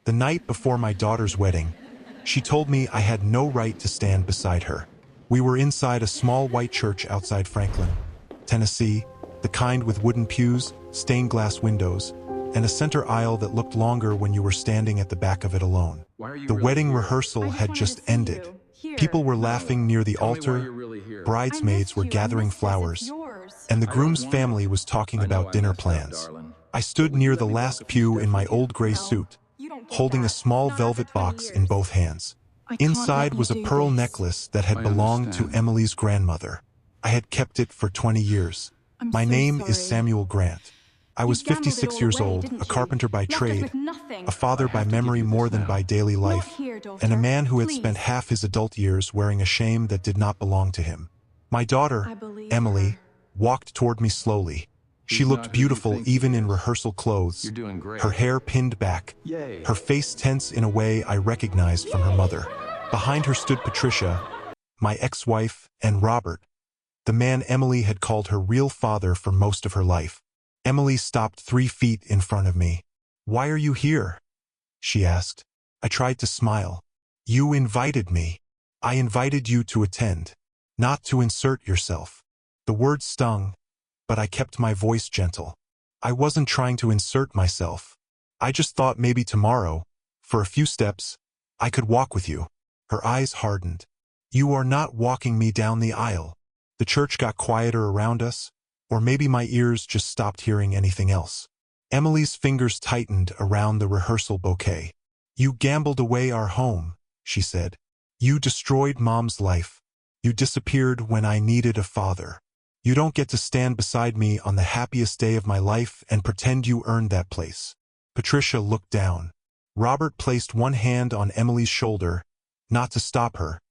The night before my daughter's wedding, she told me I had no right to stand beside her. We were inside a small white church outside Franklin, Tennessee, the kind with wooden pews, stained glass windows, and a center aisle that looked longer when you were standing at the back of it alone. The wedding rehearsal had just ended. People were laughing near the altar, bridesmaids were gathering flowers, and the groom's family was talking about dinner plans. I stood near the last pew in my old gray suit, holding a small velvet box in both hands. Inside was a pearl necklace that had belonged to Emily's grandmother. I had kept it for 20 years. My name is Samuel Grant. I was 56 years old, a carpenter by trade, a father by memory more than by daily life, and a man who had spent half his adult years wearing a shame that did not belong to him. My daughter, Emily, walked toward me slowly. She looked beautiful even in rehearsal clothes, her hair pinned back, her face tense in a way I recognized from her mother. Behind her stood Patricia, my ex-wife, and Robert, the man Emily had called her real father for most of her life. Emily stopped 3 feet in front of me. "Why are you here?" she asked. I tried to smile. "You invited me. I invited you to attend, not to insert yourself." The words stung, but I kept my voice gentle. I wasn't trying to insert myself. I just thought maybe tomorrow, for a few steps, I could walk with you. Her eyes hardened. "You are not walking me down the aisle." The church got quieter around us, or maybe my ears just stopped hearing anything else. Emily's fingers tightened around the rehearsal bouquet. "You gambled away our home," she said. "You destroyed Mom's life. You disappeared when I needed a father. You don't get to stand beside me on the happiest day of my life and pretend you earned that place." Patricia looked down. Robert placed one hand on Emily's shoulder, not to stop her,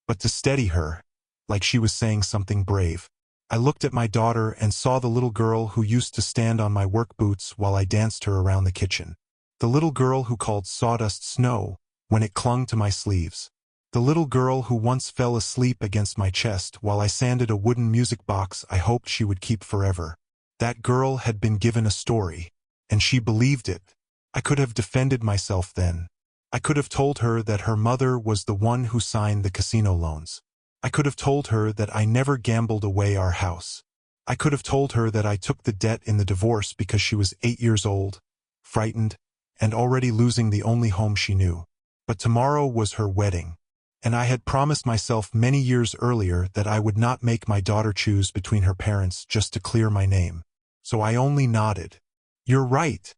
but to steady her, like she was saying something brave. I looked at my daughter and saw the little girl who used to stand on my work boots while I danced her around the kitchen. The little girl who called sawdust snow when it clung to my sleeves. The little girl who once fell asleep against my chest while I sanded a wooden music box I hoped she would keep forever. That girl had been given a story, and she believed it. I could have defended myself then. I could have told her that her mother was the one who signed the casino loans. I could have told her that I never gambled away our house. I could have told her that I took the debt in the divorce because she was 8 years old, frightened, and already losing the only home she knew. But tomorrow was her wedding, and I had promised myself many years earlier that I would not make my daughter choose between her parents just to clear my name. So I only nodded. "You're right,"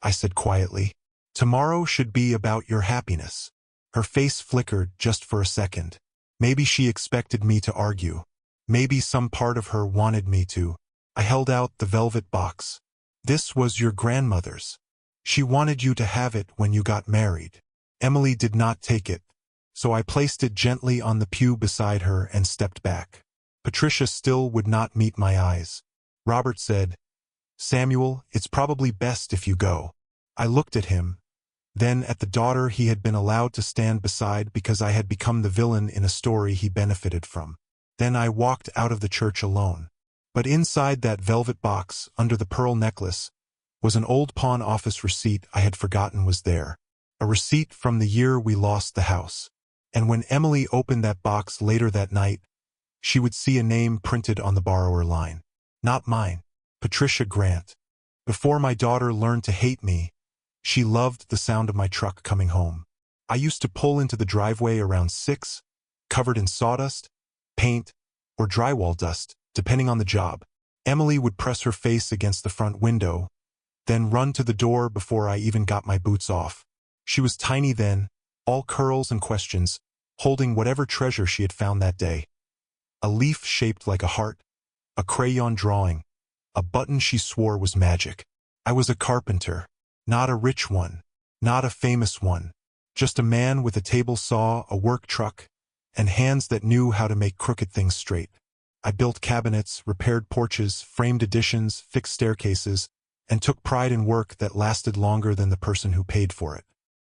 I said quietly. "Tomorrow should be about your happiness." Her face flickered just for a second. Maybe she expected me to argue. Maybe some part of her wanted me to. I held out the velvet box. "This was your grandmother's. She wanted you to have it when you got married." Emily did not take it, so I placed it gently on the pew beside her and stepped back. Patricia still would not meet my eyes. Robert said, "Samuel, it's probably best if you go." I looked at him, then at the daughter he had been allowed to stand beside because I had become the villain in a story he benefited from. Then I walked out of the church alone. But inside that velvet box, under the pearl necklace, was an old pawn office receipt I had forgotten was there. A receipt from the year we lost the house. And when Emily opened that box later that night, she would see a name printed on the borrower line. Not mine. Patricia Grant. Before my daughter learned to hate me, she loved the sound of my truck coming home. I used to pull into the driveway around 6, covered in sawdust, paint, or drywall dust, depending on the job. Emily would press her face against the front window, then run to the door before I even got my boots off. She was tiny then, all curls and questions, holding whatever treasure she had found that day. A leaf shaped like a heart, a crayon drawing, a button she swore was magic. I was a carpenter. Not a rich one, not a famous one, just a man with a table saw, a work truck, and hands that knew how to make crooked things straight. I built cabinets, repaired porches, framed additions, fixed staircases, and took pride in work that lasted longer than the person who paid for it.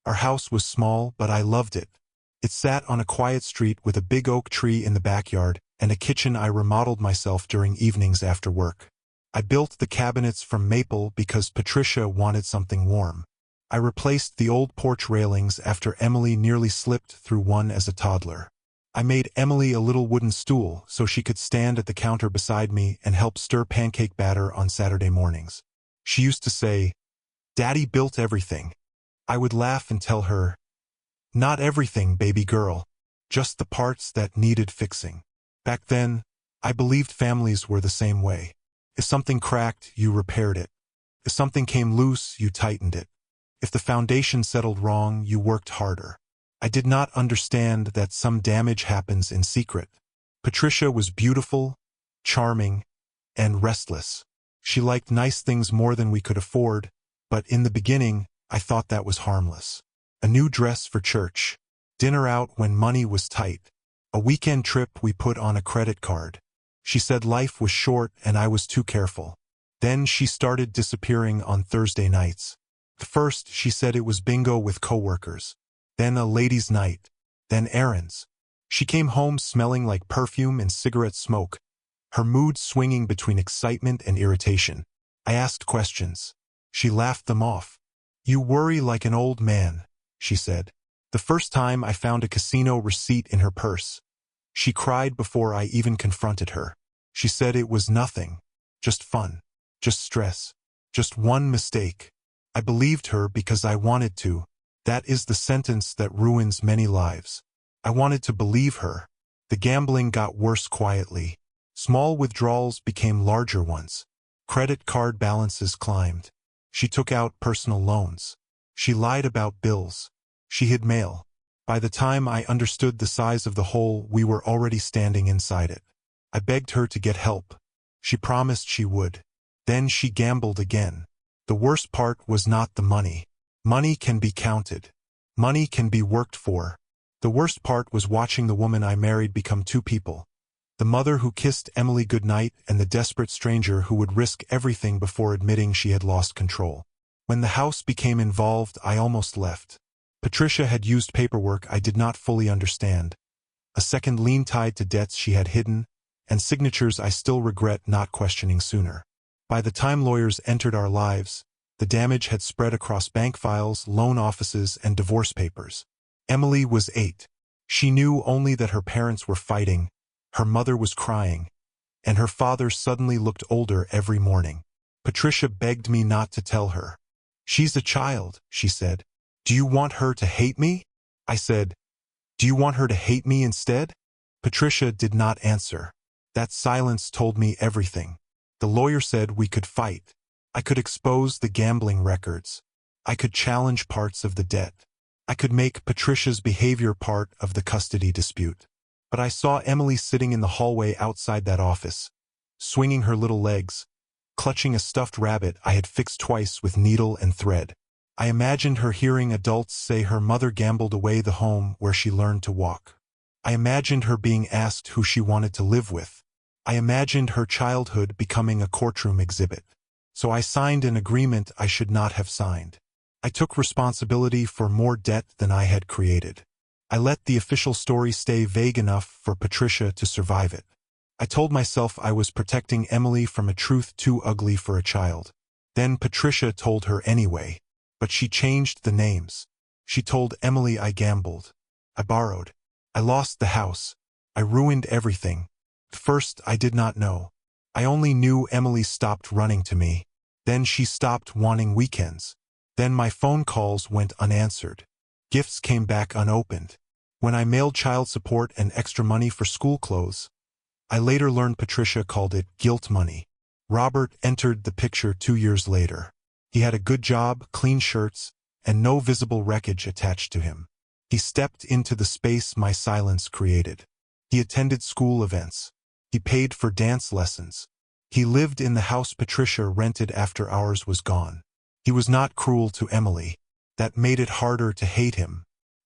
Our house was small, but I loved it. It sat on a quiet street with a big oak tree in the backyard and a kitchen I remodeled myself during evenings after work. I built the cabinets from maple because Patricia wanted something warm. I replaced the old porch railings after Emily nearly slipped through one as a toddler. I made Emily a little wooden stool so she could stand at the counter beside me and help stir pancake batter on Saturday mornings. She used to say, "Daddy built everything." I would laugh and tell her, "Not everything, baby girl. Just the parts that needed fixing." Back then, I believed families were the same way. If something cracked, you repaired it. If something came loose, you tightened it. If the foundation settled wrong, you worked harder. I did not understand that some damage happens in secret. Patricia was beautiful, charming, and restless. She liked nice things more than we could afford, but in the beginning, I thought that was harmless. A new dress for church, dinner out when money was tight, a weekend trip we put on a credit card. She said life was short and I was too careful. Then she started disappearing on Thursday nights. First, she said it was bingo with coworkers. Then a ladies' night. Then errands. She came home smelling like perfume and cigarette smoke, her mood swinging between excitement and irritation. I asked questions. She laughed them off. "You worry like an old man," she said. The first time I found a casino receipt in her purse. She cried before I even confronted her. She said it was nothing. Just fun. Just stress. Just one mistake. I believed her because I wanted to. That is the sentence that ruins many lives. I wanted to believe her. The gambling got worse quietly. Small withdrawals became larger ones. Credit card balances climbed. She took out personal loans. She lied about bills. She hid mail. By the time I understood the size of the hole, we were already standing inside it. I begged her to get help. She promised she would. Then she gambled again. The worst part was not the money. Money can be counted. Money can be worked for. The worst part was watching the woman I married become two people. The mother who kissed Emily goodnight and the desperate stranger who would risk everything before admitting she had lost control. When the house became involved, I almost left. Patricia had used paperwork I did not fully understand. A second lien tied to debts she had hidden, and signatures I still regret not questioning sooner. By the time lawyers entered our lives, the damage had spread across bank files, loan offices, and divorce papers. Emily was 8. She knew only that her parents were fighting, her mother was crying, and her father suddenly looked older every morning. Patricia begged me not to tell her. "She's a child," she said. "Do you want her to hate me?" I said, "Do you want her to hate me instead?" Patricia did not answer. That silence told me everything. The lawyer said we could fight. I could expose the gambling records. I could challenge parts of the debt. I could make Patricia's behavior part of the custody dispute. But I saw Emily sitting in the hallway outside that office, swinging her little legs, clutching a stuffed rabbit I had fixed twice with needle and thread. I imagined her hearing adults say her mother gambled away the home where she learned to walk. I imagined her being asked who she wanted to live with. I imagined her childhood becoming a courtroom exhibit. So I signed an agreement I should not have signed. I took responsibility for more debt than I had created. I let the official story stay vague enough for Patricia to survive it. I told myself I was protecting Emily from a truth too ugly for a child. Then Patricia told her anyway. But she changed the names. She told Emily I gambled. I borrowed. I lost the house. I ruined everything. At first, I did not know. I only knew Emily stopped running to me. Then she stopped wanting weekends. Then my phone calls went unanswered. Gifts came back unopened. When I mailed child support and extra money for school clothes, I later learned Patricia called it guilt money. Robert entered the picture 2 years later. He had a good job, clean shirts, and no visible wreckage attached to him. He stepped into the space my silence created. He attended school events. He paid for dance lessons. He lived in the house Patricia rented after ours was gone. He was not cruel to Emily. That made it harder to hate him.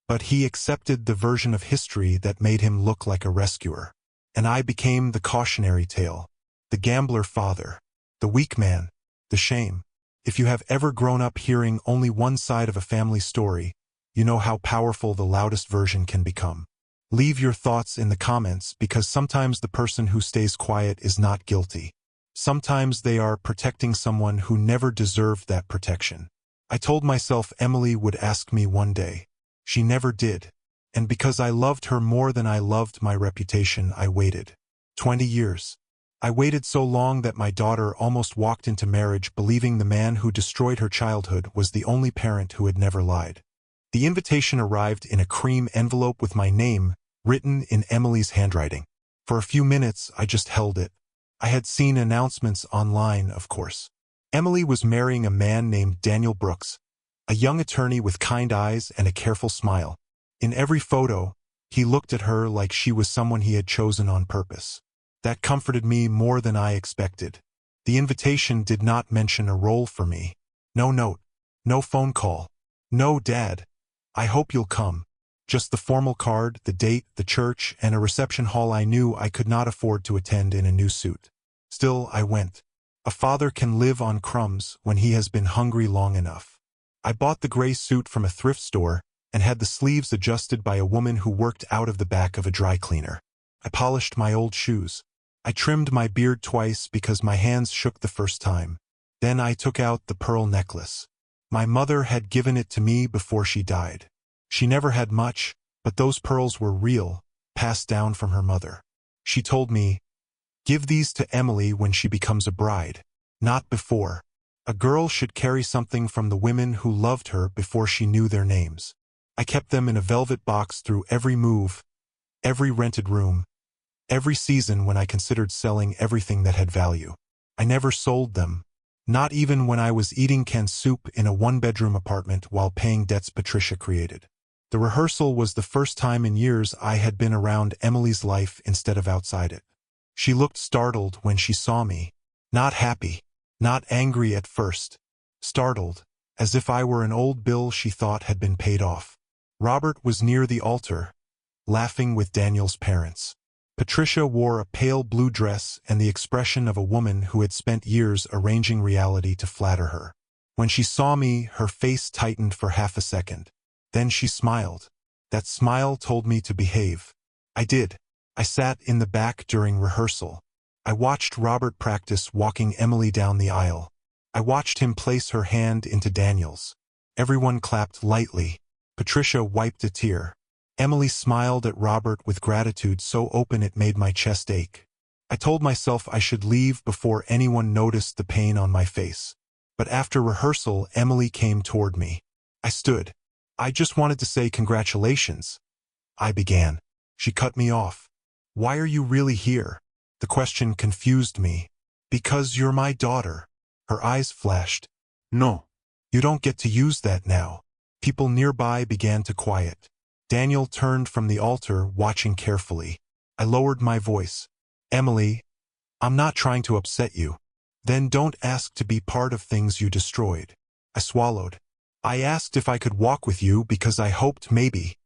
But he accepted the version of history that made him look like a rescuer. And I became the cautionary tale, the gambler father, the weak man, the shame. If you have ever grown up hearing only one side of a family story, you know how powerful the loudest version can become. Leave your thoughts in the comments because sometimes the person who stays quiet is not guilty. Sometimes they are protecting someone who never deserved that protection. I told myself Emily would ask me one day. She never did. And because I loved her more than I loved my reputation, I waited. 20 years. I waited so long that my daughter almost walked into marriage believing the man who destroyed her childhood was the only parent who had never lied. The invitation arrived in a cream envelope with my name, written in Emily's handwriting. For a few minutes, I just held it. I had seen announcements online, of course. Emily was marrying a man named Daniel Brooks, a young attorney with kind eyes and a careful smile. In every photo, he looked at her like she was someone he had chosen on purpose. That comforted me more than I expected. The invitation did not mention a role for me. No note, no phone call, no "Dad, I hope you'll come." Just the formal card, the date, the church, and a reception hall I knew I could not afford to attend in a new suit. Still, I went. A father can live on crumbs when he has been hungry long enough. I bought the gray suit from a thrift store and had the sleeves adjusted by a woman who worked out of the back of a dry cleaner. I polished my old shoes. I trimmed my beard twice because my hands shook the first time. Then I took out the pearl necklace. My mother had given it to me before she died. She never had much, but those pearls were real, passed down from her mother. She told me, "Give these to Emily when she becomes a bride, not before. A girl should carry something from the women who loved her before she knew their names." I kept them in a velvet box through every move, every rented room, every season when I considered selling everything that had value. I never sold them, not even when I was eating canned soup in a one-bedroom apartment while paying debts Patricia created. The rehearsal was the first time in years I had been around Emily's life instead of outside it. She looked startled when she saw me. Not happy, not angry at first. Startled, as if I were an old bill she thought had been paid off. Robert was near the altar, laughing with Daniel's parents. Patricia wore a pale blue dress and the expression of a woman who had spent years arranging reality to flatter her. When she saw me, her face tightened for half a second. Then she smiled. That smile told me to behave. I did. I sat in the back during rehearsal. I watched Robert practice walking Emily down the aisle. I watched him place her hand into Daniel's. Everyone clapped lightly. Patricia wiped a tear. Emily smiled at Robert with gratitude so open it made my chest ache. I told myself I should leave before anyone noticed the pain on my face. But after rehearsal, Emily came toward me. I stood. "I just wanted to say congratulations," I began. She cut me off. "Why are you really here?" The question confused me. "Because you're my daughter." Her eyes flashed. "No. You don't get to use that now." People nearby began to quiet. Daniel turned from the altar, watching carefully. I lowered my voice. "Emily, I'm not trying to upset you. Then don't ask to be part of things you destroyed." I swallowed. "I asked if I could walk with you because I hoped maybe.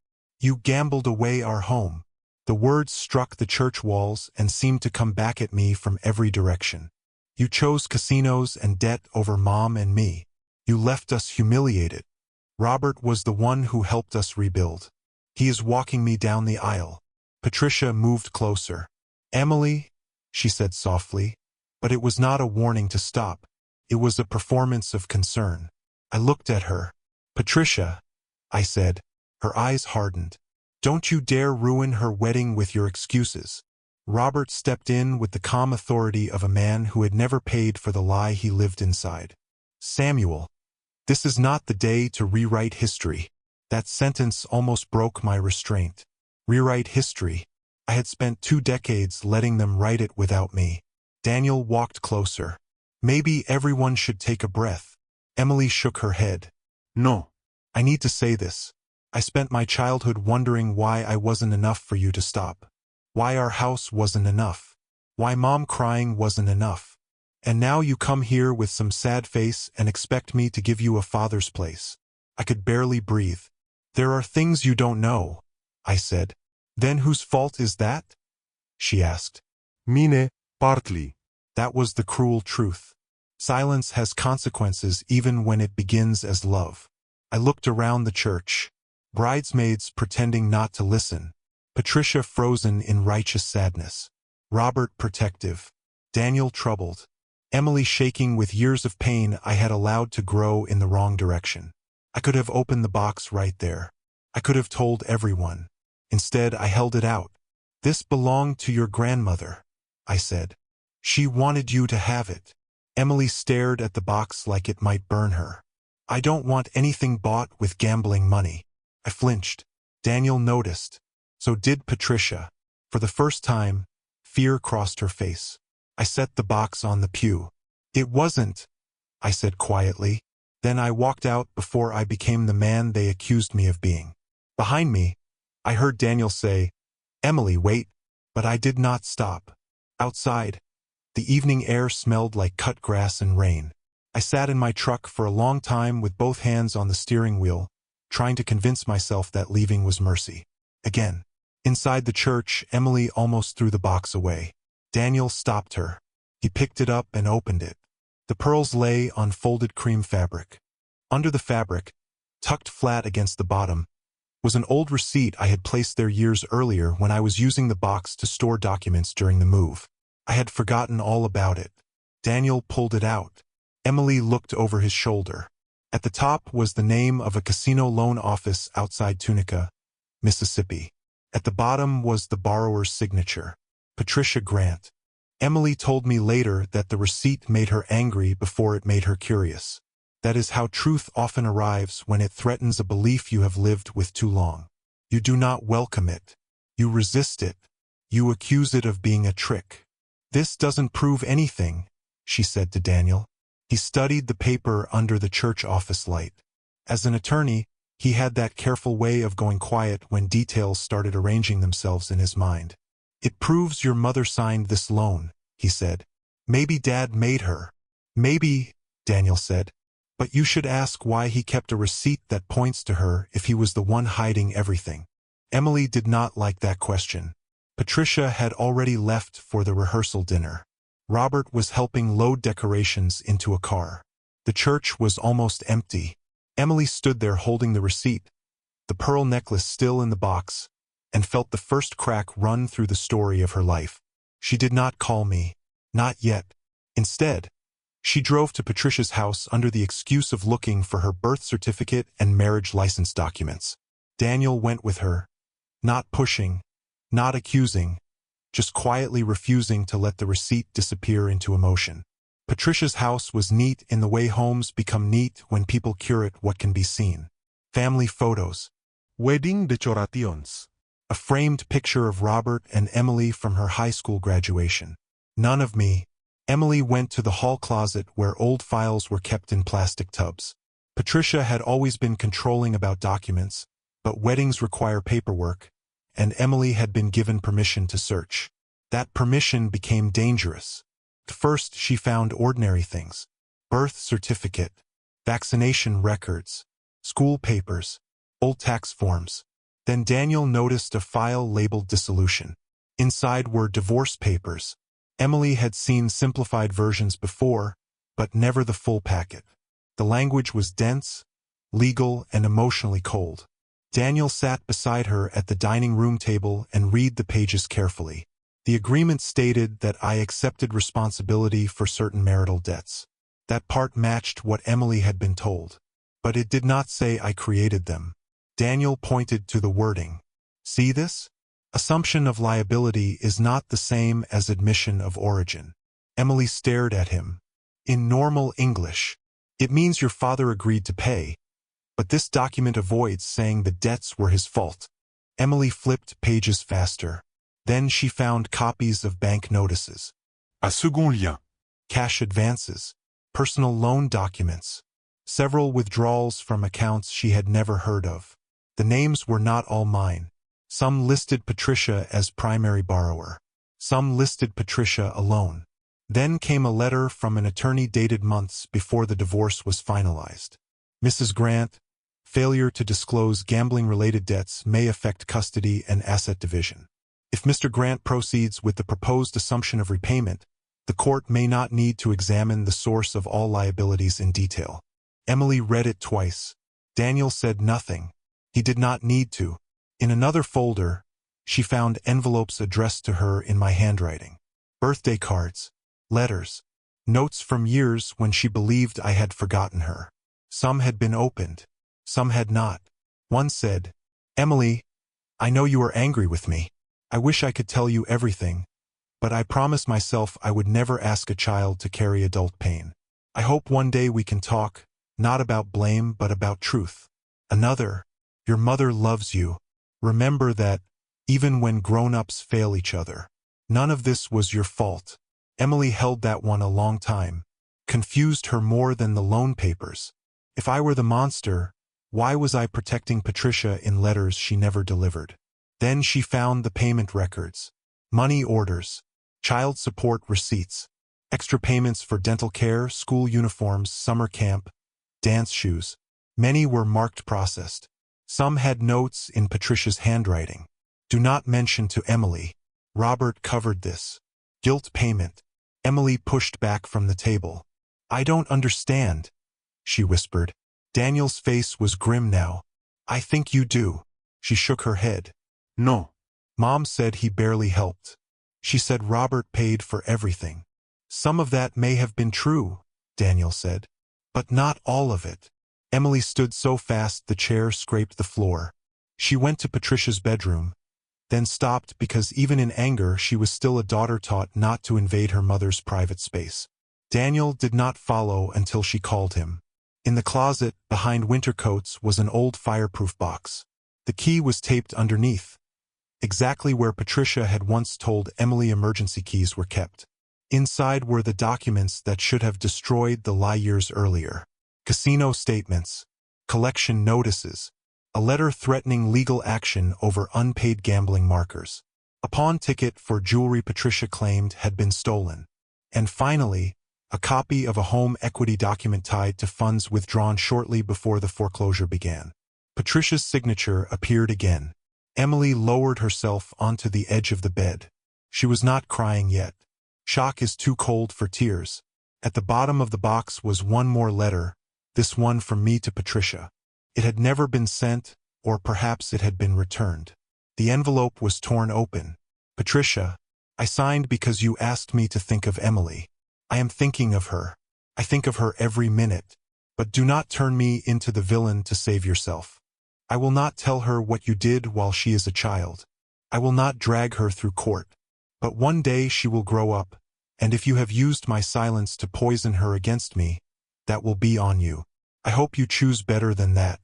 You gambled away our home." The words struck the church walls and seemed to come back at me from every direction. "You chose casinos and debt over Mom and me. You left us humiliated. Robert was the one who helped us rebuild. He is walking me down the aisle." Patricia moved closer. "Emily," she said softly, but it was not a warning to stop. It was a performance of concern. I looked at her. "Patricia," I said. Her eyes hardened. "Don't you dare ruin her wedding with your excuses." Robert stepped in with the calm authority of a man who had never paid for the lie he lived inside. "Samuel, this is not the day to rewrite history." That sentence almost broke my restraint. Rewrite history. I had spent 2 decades letting them write it without me. Daniel walked closer. "Maybe everyone should take a breath." Emily shook her head. "No. I need to say this. I spent my childhood wondering why I wasn't enough for you to stop. Why our house wasn't enough. Why Mom crying wasn't enough. And now you come here with some sad face and expect me to give you a father's place." I could barely breathe. "There are things you don't know," I said. "Then whose fault is that?" she asked. "Mine, partly." That was the cruel truth. Silence has consequences even when it begins as love. I looked around the church. Bridesmaids pretending not to listen. Patricia frozen in righteous sadness. Robert protective. Daniel troubled. Emily shaking with years of pain I had allowed to grow in the wrong direction. I could have opened the box right there. I could have told everyone. Instead, I held it out. This belonged to your grandmother, I said. She wanted you to have it. Emily stared at the box like it might burn her. I don't want anything bought with gambling money. I flinched. Daniel noticed. So did Patricia. For the first time, fear crossed her face. I set the box on the pew. It wasn't, I said quietly. Then I walked out before I became the man they accused me of being. Behind me, I heard Daniel say, Emily, wait. But I did not stop. Outside, the evening air smelled like cut grass and rain. I sat in my truck for a long time with both hands on the steering wheel, trying to convince myself that leaving was mercy. Again. Inside the church, Emily almost threw the box away. Daniel stopped her. He picked it up and opened it. The pearls lay on folded cream fabric. Under the fabric, tucked flat against the bottom, was an old receipt I had placed there years earlier when I was using the box to store documents during the move. I had forgotten all about it. Daniel pulled it out. Emily looked over his shoulder. At the top was the name of a casino loan office outside Tunica, Mississippi. At the bottom was the borrower's signature, Patricia Grant. Emily told me later that the receipt made her angry before it made her curious. That is how truth often arrives when it threatens a belief you have lived with too long. You do not welcome it. You resist it. You accuse it of being a trick. This doesn't prove anything, she said to Daniel. He studied the paper under the church office light. As an attorney, he had that careful way of going quiet when details started arranging themselves in his mind. It proves your mother signed this loan, he said. Maybe Dad made her. Maybe, Daniel said. But you should ask why he kept a receipt that points to her if he was the one hiding everything. Emily did not like that question. Patricia had already left for the rehearsal dinner. Robert was helping load decorations into a car. The church was almost empty. Emily stood there holding the receipt, the pearl necklace still in the box, and felt the first crack run through the story of her life. She did not call me. Not yet. Instead, she drove to Patricia's house under the excuse of looking for her birth certificate and marriage license documents. Daniel went with her, not pushing, not accusing, just quietly refusing to let the receipt disappear into emotion. Patricia's house was neat in the way homes become neat when people curate what can be seen. Family photos. Wedding decorations. A framed picture of Robert and Emily from her high school graduation. None of me. Emily went to the hall closet where old files were kept in plastic tubs. Patricia had always been controlling about documents, but weddings require paperwork, and Emily had been given permission to search. That permission became dangerous. First, she found ordinary things. Birth certificate, vaccination records, school papers, old tax forms. Then Daniel noticed a file labeled dissolution. Inside were divorce papers. Emily had seen simplified versions before, but never the full packet. The language was dense, legal, and emotionally cold. Daniel sat beside her at the dining room table and read the pages carefully. The agreement stated that I accepted responsibility for certain marital debts. That part matched what Emily had been told. But it did not say I created them. Daniel pointed to the wording. See this? Assumption of liability is not the same as admission of origin. Emily stared at him. In normal English, it means your father agreed to pay. But this document avoids saying the debts were his fault. Emily flipped pages faster. Then she found copies of bank notices. À second lien. Cash advances. Personal loan documents. Several withdrawals from accounts she had never heard of. The names were not all mine. Some listed Patricia as primary borrower. Some listed Patricia alone. Then came a letter from an attorney dated months before the divorce was finalized. Mrs. Grant, failure to disclose gambling-related debts may affect custody and asset division. If Mr. Grant proceeds with the proposed assumption of repayment, the court may not need to examine the source of all liabilities in detail. Emily read it twice. Daniel said nothing. He did not need to. In another folder, she found envelopes addressed to her in my handwriting. Birthday cards, letters, Notes from years when she believed I had forgotten her. Some had been opened. Some had not. One said, "Emily, I know you are angry with me. I wish I could tell you everything, but I promised myself I would never ask a child to carry adult pain. I hope one day we can talk, not about blame but about truth." Another, "Your mother loves you. Remember that, even when grown-ups fail each other. None of this was your fault." Emily held that one a long time. Confused her more than the loan papers. If I were the monster, why was I protecting Patricia in letters she never delivered? Then she found the payment records. Money orders. Child support receipts. Extra payments for dental care, school uniforms, summer camp, dance shoes. Many were marked processed. Some had notes in Patricia's handwriting. "Do not mention to Emily. Robert covered this." Guilt payment. Emily pushed back from the table. "I don't understand," she whispered. Daniel's face was grim now. "I think you do." She shook her head. No. Mom said he barely helped. She said Robert paid for everything. "Some of that may have been true," Daniel said. "But not all of it." Emily stood so fast the chair scraped the floor. She went to Patricia's bedroom, then stopped because even in anger she was still a daughter taught not to invade her mother's private space. Daniel did not follow until she called him. In the closet, behind winter coats, was an old fireproof box. The key was taped underneath, exactly where Patricia had once told Emily emergency keys were kept. Inside were the documents that should have destroyed the lie years earlier. Casino statements, collection notices, a letter threatening legal action over unpaid gambling markers, a pawn ticket for jewelry Patricia claimed had been stolen, and finally, a copy of a home equity document tied to funds withdrawn shortly before the foreclosure began. Patricia's signature appeared again. Emily lowered herself onto the edge of the bed. She was not crying yet. Shock is too cold for tears. At the bottom of the box was one more letter, this one from me to Patricia. It had never been sent, or perhaps it had been returned. The envelope was torn open. "Patricia, I signed because you asked me to think of Emily. I am thinking of her. I think of her every minute. But do not turn me into the villain to save yourself. I will not tell her what you did while she is a child. I will not drag her through court. But one day she will grow up, and if you have used my silence to poison her against me, that will be on you. I hope you choose better than that.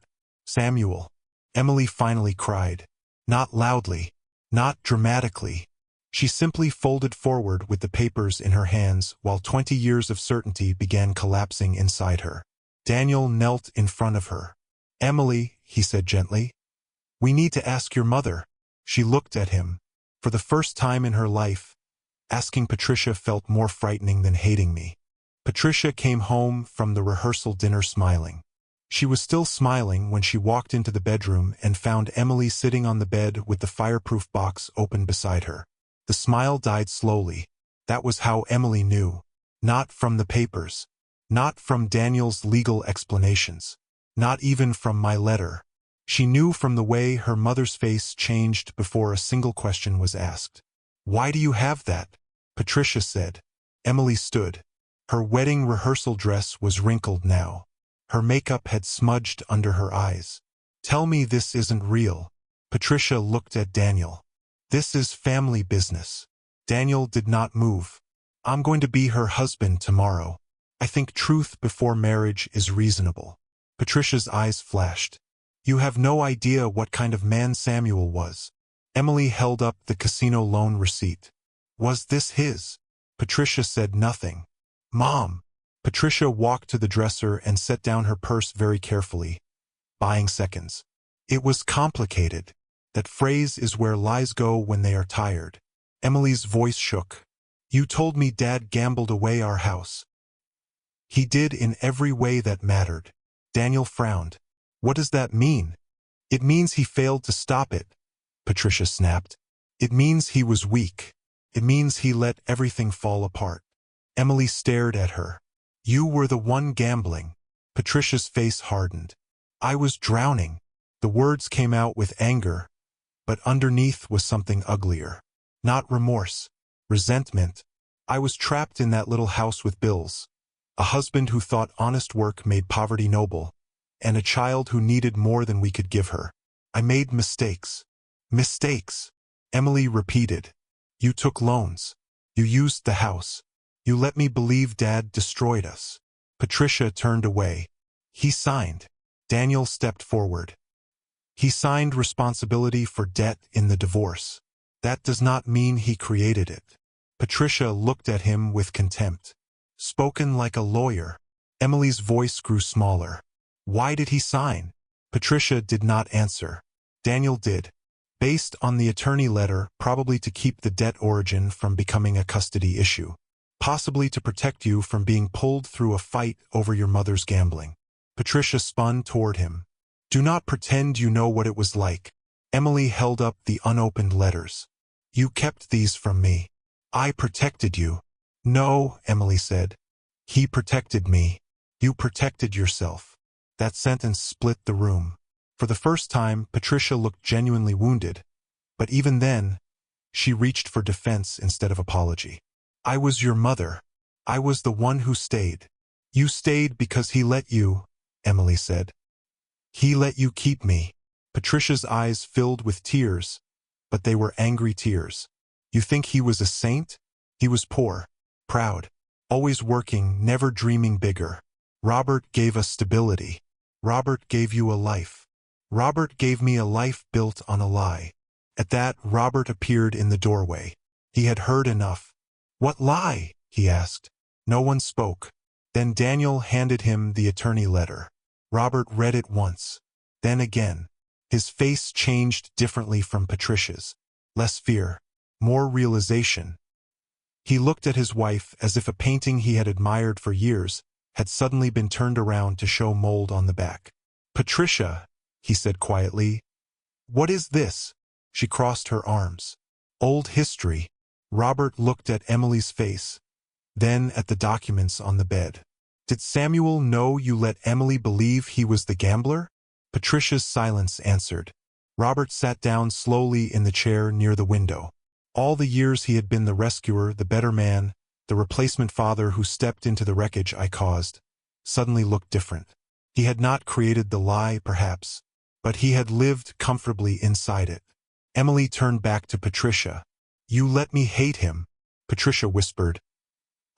Samuel." Emily finally cried. Not loudly, not dramatically. She simply folded forward with the papers in her hands while 20 years of certainty began collapsing inside her. Daniel knelt in front of her. "Emily," he said gently, "we need to ask your mother." She looked at him. For the first time in her life, asking Patricia felt more frightening than hating me. Patricia came home from the rehearsal dinner smiling. She was still smiling when she walked into the bedroom and found Emily sitting on the bed with the fireproof box open beside her. The smile died slowly. That was how Emily knew. Not from the papers. Not from Daniel's legal explanations. Not even from my letter. She knew from the way her mother's face changed before a single question was asked. "Why do you have that?" Patricia said. Emily stood. Her wedding rehearsal dress was wrinkled now. Her makeup had smudged under her eyes. "Tell me this isn't real." Patricia looked at Daniel. "This is family business." Daniel did not move. "I'm going to be her husband tomorrow. I think truth before marriage is reasonable." Patricia's eyes flashed. "You have no idea what kind of man Samuel was." Emily held up the casino loan receipt. "Was this his?" Patricia said nothing. "Mom." Patricia walked to the dresser and set down her purse very carefully, buying seconds. "It was complicated. That phrase is where lies go when they are tired." Emily's voice shook. "You told me Dad gambled away our house." "He did in every way that mattered." Daniel frowned. "What does that mean?" "It means he failed to stop it," Patricia snapped. "It means he was weak. It means he let everything fall apart." Emily stared at her. "You were the one gambling." Patricia's face hardened. "I was drowning." The words came out with anger, but underneath was something uglier. Not remorse. Resentment. I was trapped in that little house with bills, a husband who thought honest work made poverty noble, and a child who needed more than we could give her. I made mistakes. Mistakes, Emily repeated. You took loans. You used the house. You let me believe Dad destroyed us. Patricia turned away. He signed. Daniel stepped forward. He signed responsibility for debt in the divorce. That does not mean he created it. Patricia looked at him with contempt. Spoken like a lawyer. Emily's voice grew smaller. Why did he sign? Patricia did not answer. Daniel did. Based on the attorney letter, probably to keep the debt origin from becoming a custody issue. Possibly to protect you from being pulled through a fight over your mother's gambling. Patricia spun toward him. Do not pretend you know what it was like. Emily held up the unopened letters. You kept these from me. I protected you. No, Emily said. He protected me. You protected yourself. That sentence split the room. For the first time, Patricia looked genuinely wounded. But even then, she reached for defense instead of apology. I was your mother. I was the one who stayed. You stayed because he let you, Emily said. He let you keep me. Patricia's eyes filled with tears, but they were angry tears. You think he was a saint? He was poor, proud, always working, never dreaming bigger. Robert gave us stability. Robert gave you a life. Robert gave me a life built on a lie. At that, Robert appeared in the doorway. He had heard enough. What lie? He asked. No one spoke. Then Daniel handed him the attorney letter. Robert read it once. Then again. His face changed differently from Patricia's. Less fear. More realization. He looked at his wife as if a painting he had admired for years had suddenly been turned around to show mold on the back. Patricia, he said quietly. What is this? She crossed her arms. Old history. Robert looked at Emily's face, then at the documents on the bed. Did Samuel know you let Emily believe he was the gambler? Patricia's silence answered. Robert sat down slowly in the chair near the window. All the years he had been the rescuer, the better man, the replacement father who stepped into the wreckage I caused, suddenly looked different. He had not created the lie, perhaps, but he had lived comfortably inside it. Emily turned back to Patricia. You let me hate him, Patricia whispered.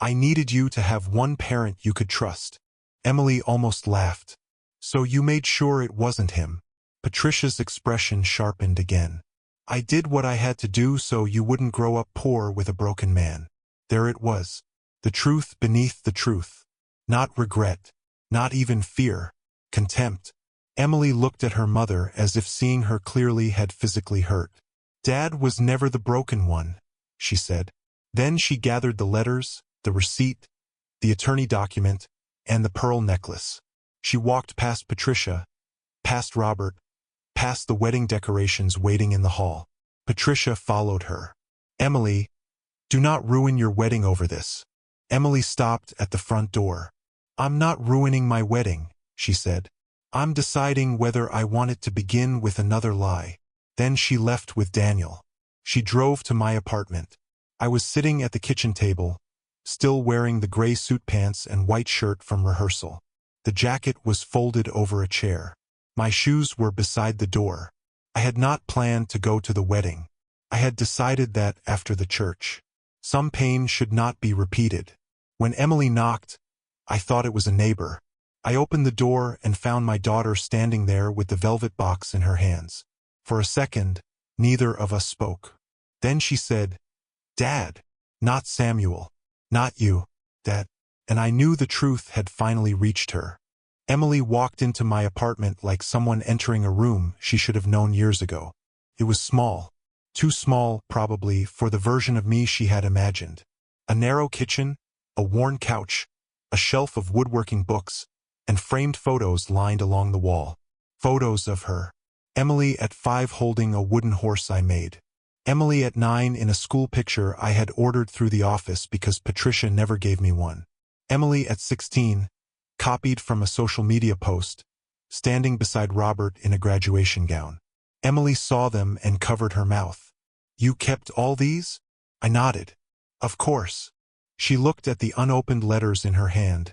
I needed you to have one parent you could trust. Emily almost laughed. So you made sure it wasn't him. Patricia's expression sharpened again. I did what I had to do so you wouldn't grow up poor with a broken man. There it was. The truth beneath the truth. Not regret. Not even fear. Contempt. Emily looked at her mother as if seeing her clearly had physically hurt. Dad was never the broken one, she said. Then she gathered the letters, the receipt, the attorney document, and the pearl necklace. She walked past Patricia, past Robert, past the wedding decorations waiting in the hall. Patricia followed her. Emily, do not ruin your wedding over this. Emily stopped at the front door. I'm not ruining my wedding, she said. I'm deciding whether I want it to begin with another lie. Then she left with Daniel. She drove to my apartment. I was sitting at the kitchen table, still wearing the gray suit pants and white shirt from rehearsal. The jacket was folded over a chair. My shoes were beside the door. I had not planned to go to the wedding. I had decided that after the church. Some pain should not be repeated. When Emily knocked, I thought it was a neighbor. I opened the door and found my daughter standing there with the velvet box in her hands. For a second, neither of us spoke. Then she said, Dad, not Samuel, not you, Dad. And I knew the truth had finally reached her. Emily walked into my apartment like someone entering a room she should have known years ago. It was small. Too small, probably, for the version of me she had imagined. A narrow kitchen, a worn couch, a shelf of woodworking books, and framed photos lined along the wall. Photos of her. Emily at 5 holding a wooden horse I made. Emily at 9 in a school picture I had ordered through the office because Patricia never gave me one. Emily at 16, copied from a social media post, standing beside Robert in a graduation gown. Emily saw them and covered her mouth. You kept all these? I nodded. Of course. She looked at the unopened letters in her hand,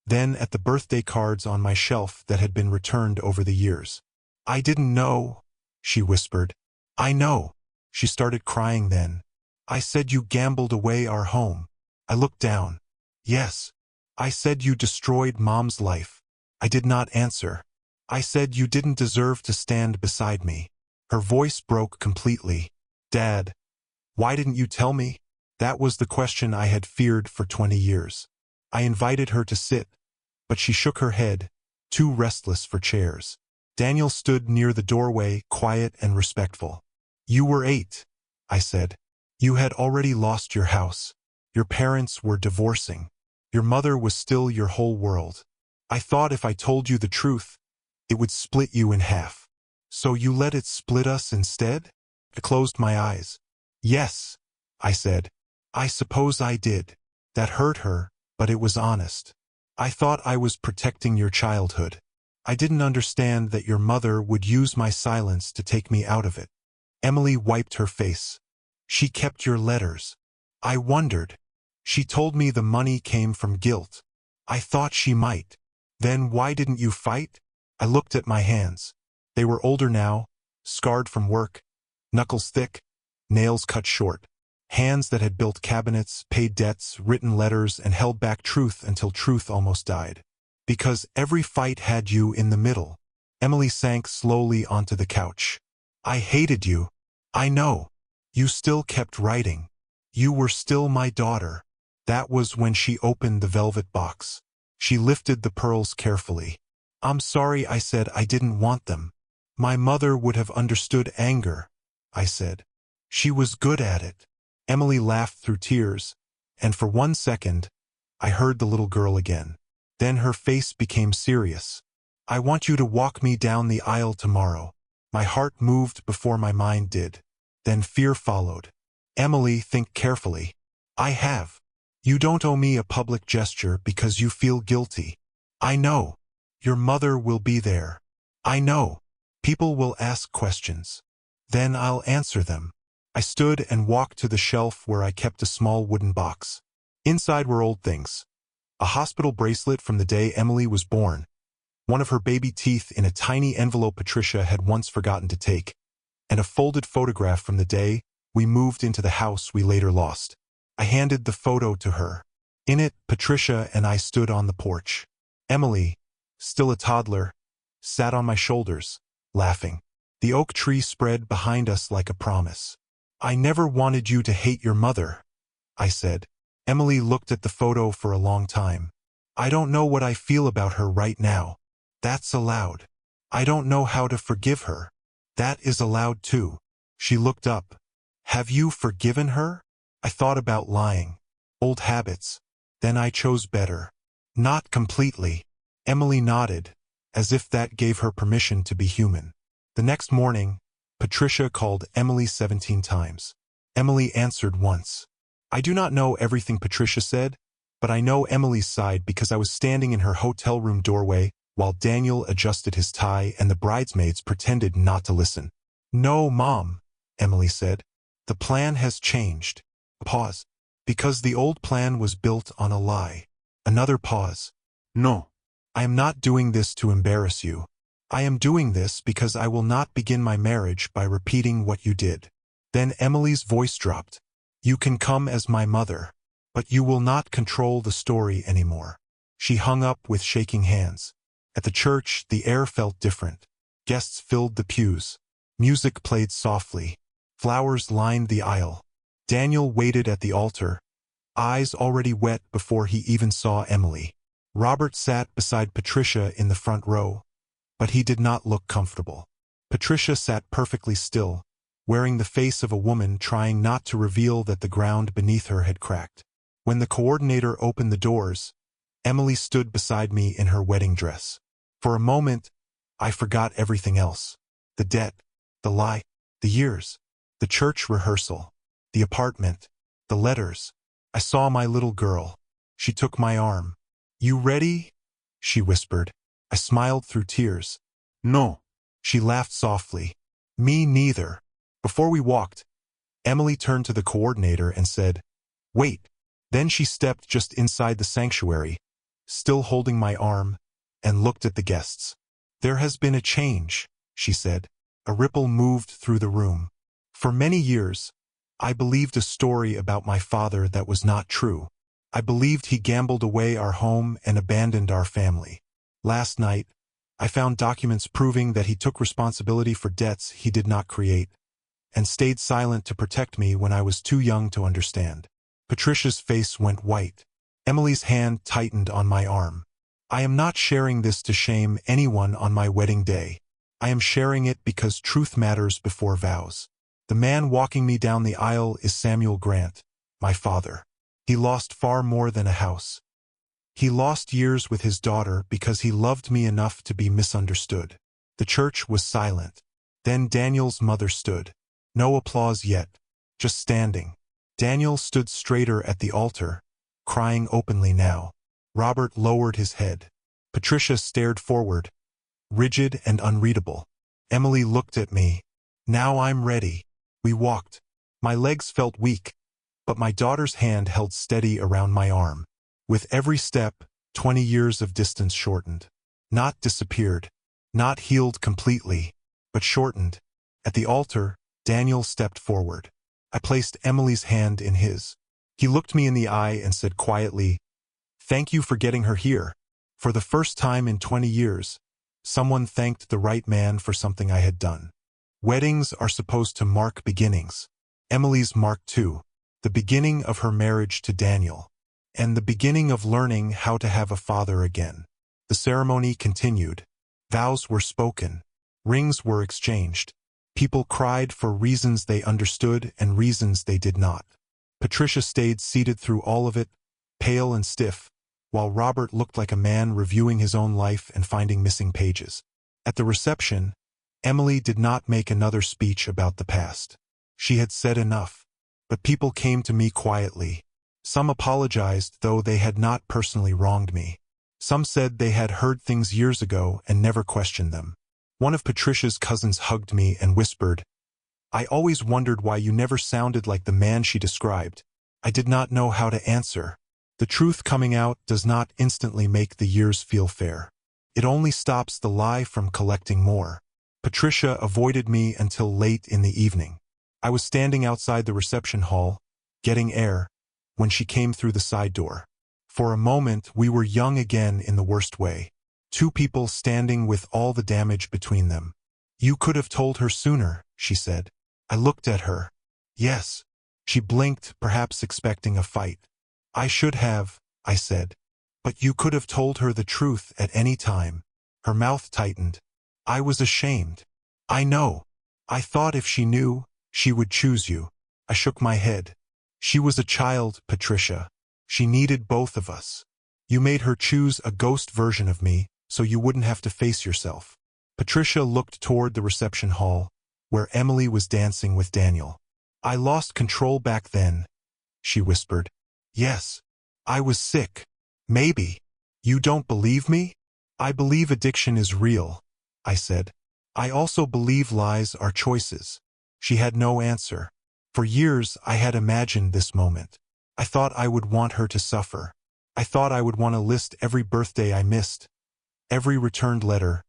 then at the birthday cards on my shelf that had been returned over the years. "I didn't know," she whispered. "I know." She started crying then. "I said you gambled away our home." I looked down. "Yes. I said you destroyed Mom's life." I did not answer. "I said you didn't deserve to stand beside me." Her voice broke completely. "Dad, why didn't you tell me?" That was the question I had feared for 20 years. I invited her to sit, but she shook her head, too restless for chairs. Daniel stood near the doorway, quiet and respectful. "You were 8, I said. "You had already lost your house. Your parents were divorcing. Your mother was still your whole world. I thought if I told you the truth, it would split you in half. So you let it split us instead?" I closed my eyes. "Yes," I said. "I suppose I did." That hurt her, but it was honest. "I thought I was protecting your childhood. I didn't understand that your mother would use my silence to take me out of it." Emily wiped her face. "She kept your letters." I wondered. "She told me the money came from guilt." I thought she might. "Then why didn't you fight?" I looked at my hands. They were older now, scarred from work, knuckles thick, nails cut short. Hands that had built cabinets, paid debts, written letters, and held back truth until truth almost died. "Because every fight had you in the middle." Emily sank slowly onto the couch. "I hated you. I know. You still kept writing. You were still my daughter." That was when she opened the velvet box. She lifted the pearls carefully. "I'm sorry," I said. "I didn't want them." "My mother would have understood anger," I said. "She was good at it." Emily laughed through tears, and for 1 second, I heard the little girl again. Then her face became serious. "I want you to walk me down the aisle tomorrow." My heart moved before my mind did. Then fear followed. "Emily, think carefully." "I have." "You don't owe me a public gesture because you feel guilty." "I know." "Your mother will be there." "I know." "People will ask questions." "Then I'll answer them." I stood and walked to the shelf where I kept a small wooden box. Inside were old things. A hospital bracelet from the day Emily was born, one of her baby teeth in a tiny envelope Patricia had once forgotten to take, and a folded photograph from the day we moved into the house we later lost. I handed the photo to her. In it, Patricia and I stood on the porch. Emily, still a toddler, sat on my shoulders, laughing. The oak tree spread behind us like a promise. "I never wanted you to hate your mother," I said. Emily looked at the photo for a long time. "I don't know what I feel about her right now." "That's allowed." "I don't know how to forgive her." "That is allowed too." She looked up. "Have you forgiven her?" I thought about lying. Old habits. Then I chose better. "Not completely." Emily nodded, as if that gave her permission to be human. The next morning, Patricia called Emily 17 times. Emily answered once. I do not know everything Patricia said, but I know Emily's side because I was standing in her hotel room doorway while Daniel adjusted his tie and the bridesmaids pretended not to listen. "No, Mom," Emily said. "The plan has changed." A pause. "Because the old plan was built on a lie." Another pause. No. "I am not doing this to embarrass you. I am doing this because I will not begin my marriage by repeating what you did." Then Emily's voice dropped. "You can come as my mother, but you will not control the story anymore." She hung up with shaking hands. At the church, the air felt different. Guests filled the pews. Music played softly. Flowers lined the aisle. Daniel waited at the altar, eyes already wet before he even saw Emily. Robert sat beside Patricia in the front row, but he did not look comfortable. Patricia sat perfectly still, wearing the face of a woman trying not to reveal that the ground beneath her had cracked. When the coordinator opened the doors, Emily stood beside me in her wedding dress. For a moment, I forgot everything else. The debt, the lie, the years, the church rehearsal, the apartment, the letters. I saw my little girl. She took my arm. "You ready?" she whispered. I smiled through tears. No. She laughed softly. "Me neither." Before we walked, Emily turned to the coordinator and said, "Wait, Then she stepped just inside the sanctuary, still holding my arm, and looked at the guests. "There has been a change," she said. A ripple moved through the room. "For many years, I believed a story about my father that was not true. I believed he gambled away our home and abandoned our family. Last night, I found documents proving that he took responsibility for debts he did not create, and stayed silent to protect me when I was too young to understand." Patricia's face went white. Emily's hand tightened on my arm. "I am not sharing this to shame anyone on my wedding day. I am sharing it because truth matters before vows. The man walking me down the aisle is Samuel Grant, my father. He lost far more than a house. He lost years with his daughter because he loved me enough to be misunderstood." The church was silent. Then Daniel's mother stood. No applause yet, just standing. Daniel stood straighter at the altar, crying openly now. Robert lowered his head. Patricia stared forward, rigid and unreadable. Emily looked at me. "Now I'm ready." We walked. My legs felt weak, but my daughter's hand held steady around my arm. With every step, 20 years of distance shortened. Not disappeared, not healed completely, but shortened. At the altar, Daniel stepped forward. I placed Emily's hand in his. He looked me in the eye and said quietly, "Thank you for getting her here." For the first time in 20 years, someone thanked the right man for something I had done. Weddings are supposed to mark beginnings. Emily's marked too. The beginning of her marriage to Daniel. And the beginning of learning how to have a father again. The ceremony continued. Vows were spoken. Rings were exchanged. People cried for reasons they understood and reasons they did not. Patricia stayed seated through all of it, pale and stiff, while Robert looked like a man reviewing his own life and finding missing pages. At the reception, Emily did not make another speech about the past. She had said enough. But people came to me quietly. Some apologized, though they had not personally wronged me. Some said they had heard things years ago and never questioned them. One of Patricia's cousins hugged me and whispered, "I always wondered why you never sounded like the man she described." I did not know how to answer. The truth coming out does not instantly make the years feel fair. It only stops the lie from collecting more. Patricia avoided me until late in the evening. I was standing outside the reception hall, getting air, when she came through the side door. For a moment, we were young again in the worst way. Two people standing with all the damage between them. "You could have told her sooner," she said. I looked at her. "Yes." She blinked, perhaps expecting a fight. "I should have," I said. "But you could have told her the truth at any time." Her mouth tightened. "I was ashamed." "I know. I thought if she knew, she would choose you." I shook my head. "She was a child, Patricia. She needed both of us. You made her choose a ghost version of me, so you wouldn't have to face yourself." Patricia looked toward the reception hall, where Emily was dancing with Daniel. "I lost control back then," she whispered. "Yes. I was sick. Maybe. You don't believe me?" "I believe addiction is real," I said. "I also believe lies are choices." She had no answer. For years, I had imagined this moment. I thought I would want her to suffer. I thought I would want to list every birthday I missed, every returned letter,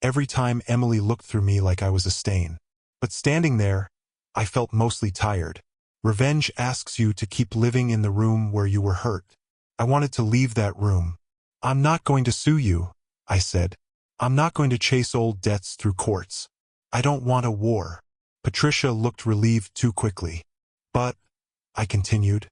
every time Emily looked through me like I was a stain. But standing there, I felt mostly tired. Revenge asks you to keep living in the room where you were hurt. I wanted to leave that room. "I'm not going to sue you," I said. "I'm not going to chase old debts through courts. I don't want a war." Patricia looked relieved too quickly. "But," I continued,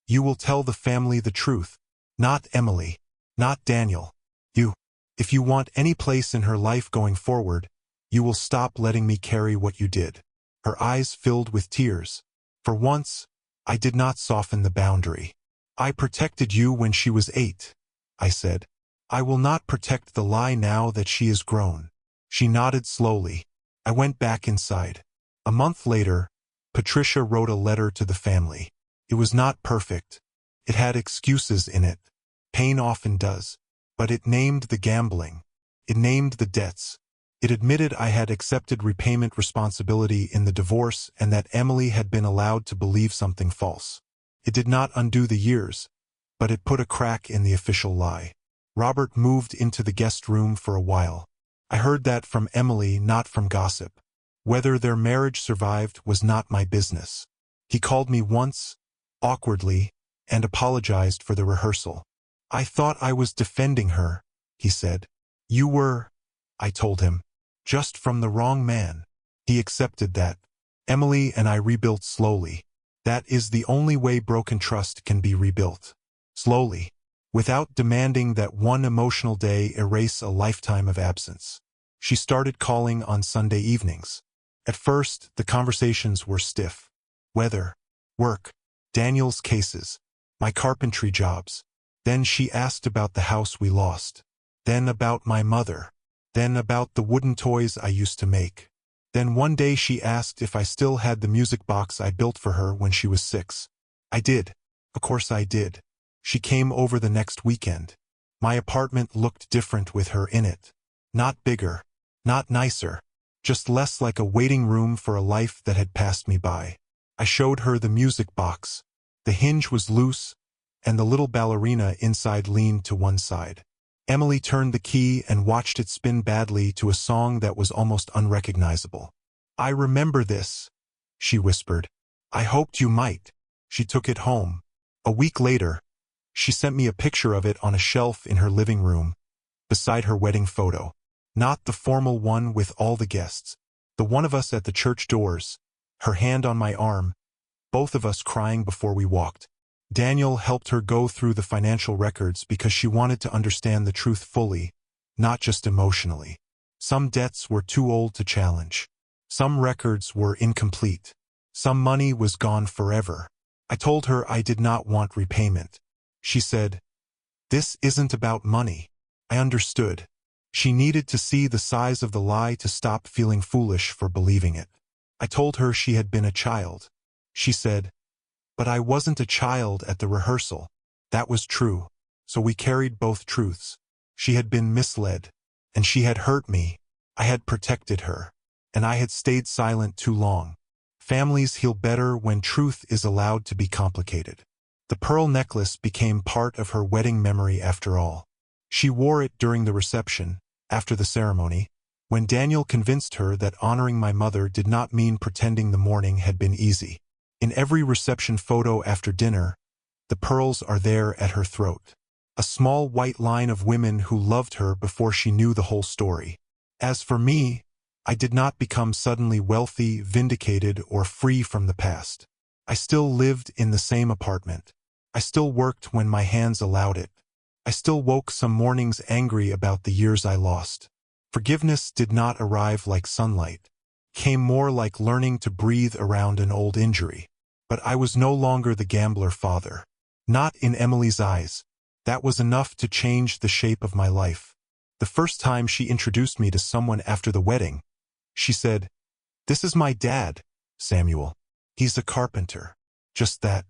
"you will tell the family the truth. Not Emily. Not Daniel. You. If you want any place in her life going forward, you will stop letting me carry what you did." Her eyes filled with tears. For once, I did not soften the boundary. "I protected you when she was 8, I said. "I will not protect the lie now that she is grown." She nodded slowly. I went back inside. A month later, Patricia wrote a letter to the family. It was not perfect. It had excuses in it. Pain often does. But it named the gambling. It named the debts. It admitted I had accepted repayment responsibility in the divorce and that Emily had been allowed to believe something false. It did not undo the years, but it put a crack in the official lie. Robert moved into the guest room for a while. I heard that from Emily, not from gossip. Whether their marriage survived was not my business. He called me once, awkwardly, and apologized for the rehearsal. I thought I was defending her, he said. You were, I told him, just from the wrong man. He accepted that. Emily and I rebuilt slowly. That is the only way broken trust can be rebuilt. Slowly, without demanding that one emotional day erase a lifetime of absence. She started calling on Sunday evenings. At first, the conversations were stiff. Weather, work, Daniel's cases, my carpentry jobs. Then she asked about the house we lost. Then about my mother. Then about the wooden toys I used to make. Then one day she asked if I still had the music box I built for her when she was 6. I did. Of course I did. She came over the next weekend. My apartment looked different with her in it. Not bigger, not nicer, just less like a waiting room for a life that had passed me by. I showed her the music box. The hinge was loose, and the little ballerina inside leaned to one side. Emily turned the key and watched it spin badly to a song that was almost unrecognizable. I remember this, she whispered. I hoped you might. She took it home. A week later, she sent me a picture of it on a shelf in her living room, beside her wedding photo. Not the formal one with all the guests. The one of us at the church doors, her hand on my arm, both of us crying before we walked. Daniel helped her go through the financial records because she wanted to understand the truth fully, not just emotionally. Some debts were too old to challenge. Some records were incomplete. Some money was gone forever. I told her I did not want repayment. She said, "This isn't about money." I understood. She needed to see the size of the lie to stop feeling foolish for believing it. I told her she had been a child. She said, "But I wasn't a child at the rehearsal." That was true. So we carried both truths. She had been misled, and she had hurt me. I had protected her, and I had stayed silent too long. Families heal better when truth is allowed to be complicated. The pearl necklace became part of her wedding memory after all. She wore it during the reception, after the ceremony, when Daniel convinced her that honoring my mother did not mean pretending the morning had been easy. In every reception photo after dinner, the pearls are there at her throat. A small white line of women who loved her before she knew the whole story. As for me, I did not become suddenly wealthy, vindicated, or free from the past. I still lived in the same apartment. I still worked when my hands allowed it. I still woke some mornings angry about the years I lost. Forgiveness did not arrive like sunlight. Came more like learning to breathe around an old injury. But I was no longer the gambler father. Not in Emily's eyes. That was enough to change the shape of my life. The first time she introduced me to someone after the wedding, she said, "This is my dad, Samuel. He's a carpenter." Just that.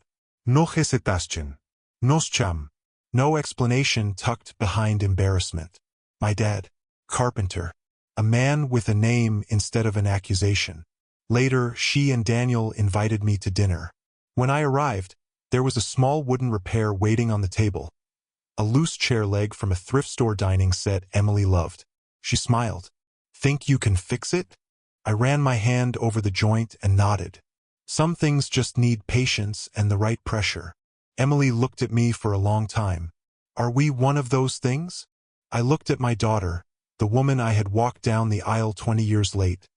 No hesitación. Nos cham. No explanation tucked behind embarrassment. My dad, carpenter. A man with a name instead of an accusation. Later, she and Daniel invited me to dinner. When I arrived, there was a small wooden repair waiting on the table. A loose chair leg from a thrift store dining set Emily loved. She smiled. "Think you can fix it?" I ran my hand over the joint and nodded. Some things just need patience and the right pressure. Emily looked at me for a long time. Are we one of those things? I looked at my daughter, the woman I had walked down the aisle 20 years late,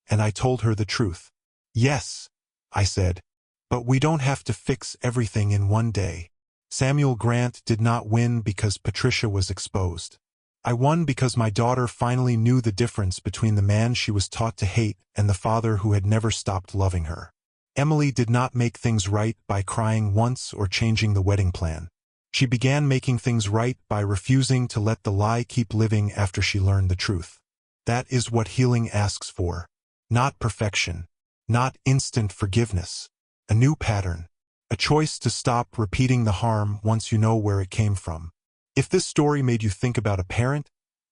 and I told her the truth. Yes, I said, but we don't have to fix everything in one day. Samuel Grant did not win because Patricia was exposed. I won because my daughter finally knew the difference between the man she was taught to hate and the father who had never stopped loving her. Emily did not make things right by crying once or changing the wedding plan. She began making things right by refusing to let the lie keep living after she learned the truth. That is what healing asks for. Not perfection. Not instant forgiveness. A new pattern. A choice to stop repeating the harm once you know where it came from. If this story made you think about a parent,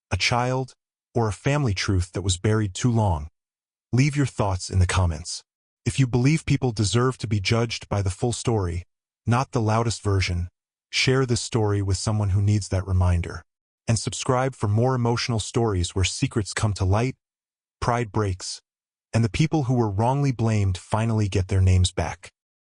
a child, or a family truth that was buried too long, leave your thoughts in the comments. If you believe people deserve to be judged by the full story, not the loudest version. Share this story with someone who needs that reminder. And subscribe for more emotional stories where secrets come to light, pride breaks, and the people who were wrongly blamed finally get their names back.